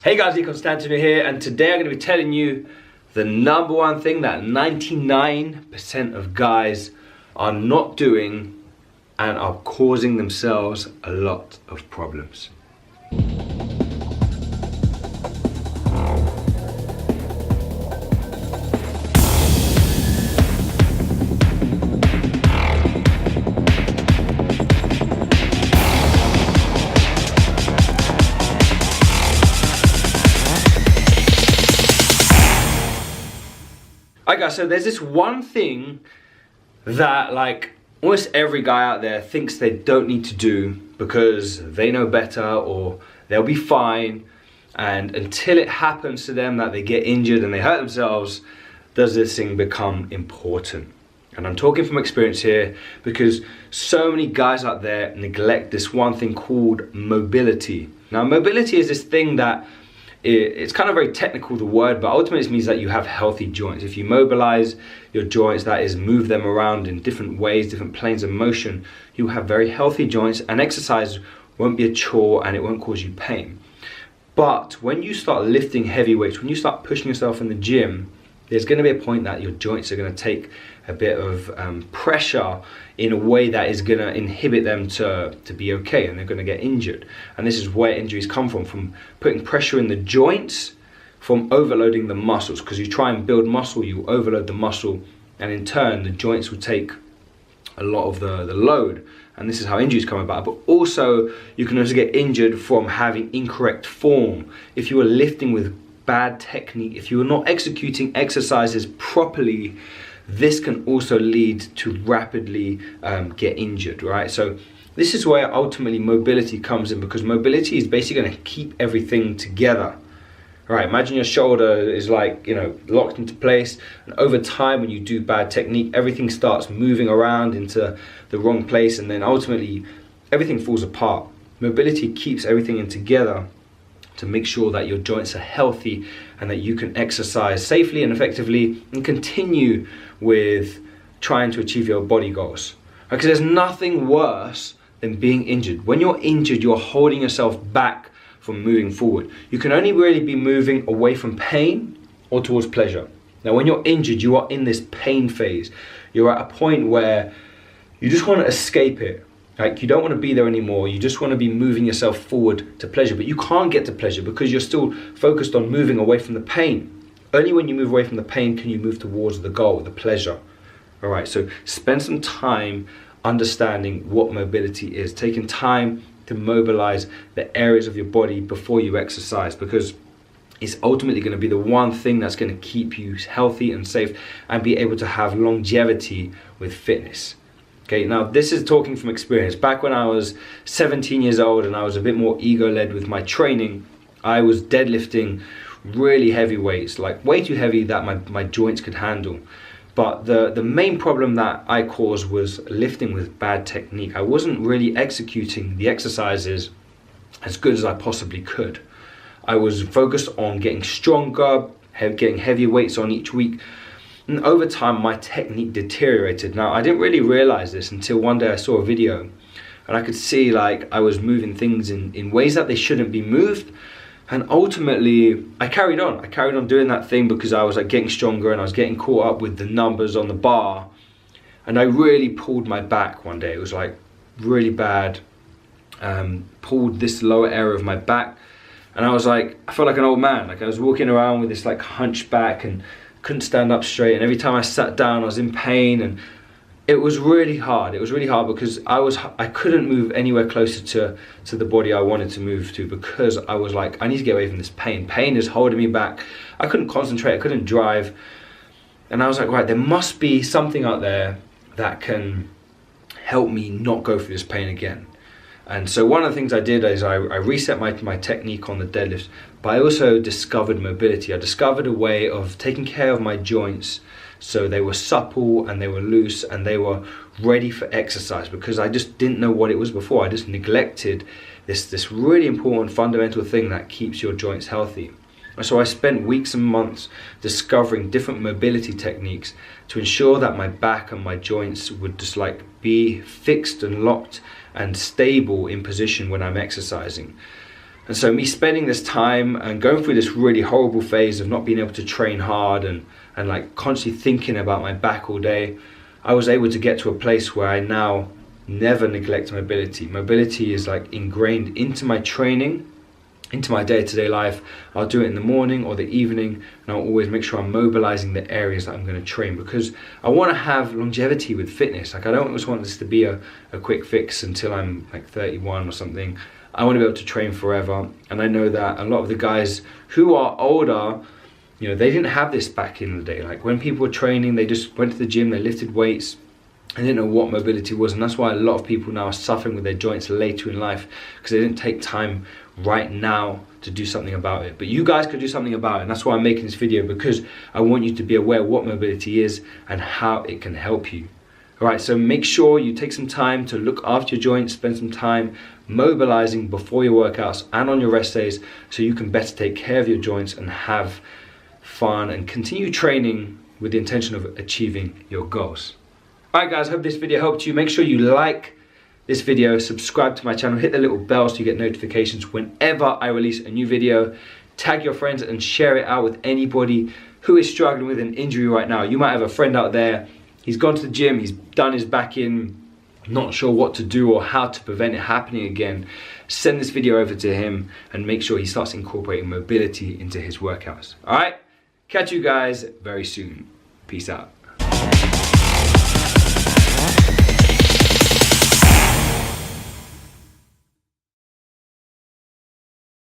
Hey guys, Lee Constantino here, and today I'm going to be telling you the number one thing that 99% of guys are not doing and are causing themselves a lot of problems. Alright guys, so there's this one thing that almost every guy out there thinks they don't need to do because they know better or they'll be fine, and until it happens to them that they get injured and they hurt themselves, does this thing become important. And I'm talking from experience here because so many guys out there neglect this one thing called mobility. Now mobility is this thing that it's kind of very technical, the word, but ultimately it means that you have healthy joints. If you mobilize your joints, that is move them around in different ways, different planes of motion, you have very healthy joints, and exercise won't be a chore and it won't cause you pain. But when you start lifting heavy weights, when you start pushing yourself in the gym, there's going to be a point that your joints are going to take a bit of pressure in a way that is going to inhibit them to be okay, and they're going to get injured. And this is where injuries come from putting pressure in the joints, from overloading the muscles. Because you try and build muscle, you overload the muscle, and in turn the joints will take a lot of the load, and this is how injuries come about. But also you can also get injured from having incorrect form. If you are lifting with bad technique, if you are not executing exercises properly, this can also lead to rapidly get injured, right? So this is where ultimately mobility comes in, because mobility is basically going to keep everything together. All right, imagine your shoulder is locked into place, and over time when you do bad technique, everything starts moving around into the wrong place, and then ultimately everything falls apart. Mobility keeps everything in together to make sure that your joints are healthy and that you can exercise safely and effectively and continue with trying to achieve your body goals. Because there's nothing worse than being injured. When you're injured, you're holding yourself back from moving forward. You can only really be moving away from pain or towards pleasure. Now when you're injured, you are in this pain phase. You're at a point where you just want to escape it. You don't want to be there anymore. You just want to be moving yourself forward to pleasure, but you can't get to pleasure because you're still focused on moving away from the pain. Only when you move away from the pain can you move towards the goal, the pleasure. All right, so spend some time understanding what mobility is, taking time to mobilize the areas of your body before you exercise, because it's ultimately going to be the one thing that's going to keep you healthy and safe and be able to have longevity with fitness. Okay, now this is talking from experience. Back when I was 17 years old and I was a bit more ego-led with my training, I was deadlifting really heavy weights, like way too heavy that my joints could handle. But the main problem that I caused was lifting with bad technique. I wasn't really executing the exercises as good as I possibly could. I was focused on getting stronger, getting heavy weights on each week. And over time, my technique deteriorated. Now, I didn't really realize this until one day I saw a video and I could see I was moving things in ways that they shouldn't be moved. And ultimately, I carried on. I carried on doing that thing because I was getting stronger and I was getting caught up with the numbers on the bar. And I really pulled my back one day. It was really bad. Pulled this lower area of my back. And I felt like an old man. I was walking around with this hunchback and couldn't stand up straight, and every time I sat down I was in pain, and it was really hard. It was really hard because I couldn't move anywhere closer to the body I wanted to move to, because I was I need to get away from this pain. Pain is holding me back. I couldn't concentrate, I couldn't drive, and I was right, there must be something out there that can help me not go through this pain again. And so one of the things I did is I reset my technique on the deadlifts, but I also discovered mobility. I discovered a way of taking care of my joints so they were supple and they were loose and they were ready for exercise, because I just didn't know what it was before. I just neglected this really important fundamental thing that keeps your joints healthy. And so I spent weeks and months discovering different mobility techniques to ensure that my back and my joints would just be fixed and locked and stable in position when I'm exercising. And so me spending this time and going through this really horrible phase of not being able to train hard and like constantly thinking about my back all day, I was able to get to a place where I now never neglect mobility. Mobility is like ingrained into my training, into my day-to-day life. I'll do it in the morning or the evening, and I'll always make sure I'm mobilizing the areas that I'm going to train, because I want to have longevity with fitness. Like, I don't just want this to be a quick fix until I'm like 31 or something. I want to be able to train forever. And I know that a lot of the guys who are older, you know, they didn't have this back in the day. Like when people were training, they just went to the gym, they lifted weights, and didn't know what mobility was. And that's why a lot of people now are suffering with their joints later in life, because they didn't take time right now to do something about it. But you guys could do something about it, and that's why I'm making this video, because I want you to be aware of what mobility is and how it can help you. All right, so make sure you take some time to look after your joints, spend some time mobilizing before your workouts and on your rest days, so you can better take care of your joints and have fun and continue training with the intention of achieving your goals. All right guys, hope this video helped you. Make sure you like this video, subscribe to my channel, hit the little bell so you get notifications whenever I release a new video. Tag your friends and share it out with anybody who is struggling with an injury right now. You might have a friend out there, he's gone to the gym, he's done his back in, not sure what to do or how to prevent it happening again. Send this video over to him and make sure he starts incorporating mobility into his workouts. All right, catch you guys very soon. Peace out.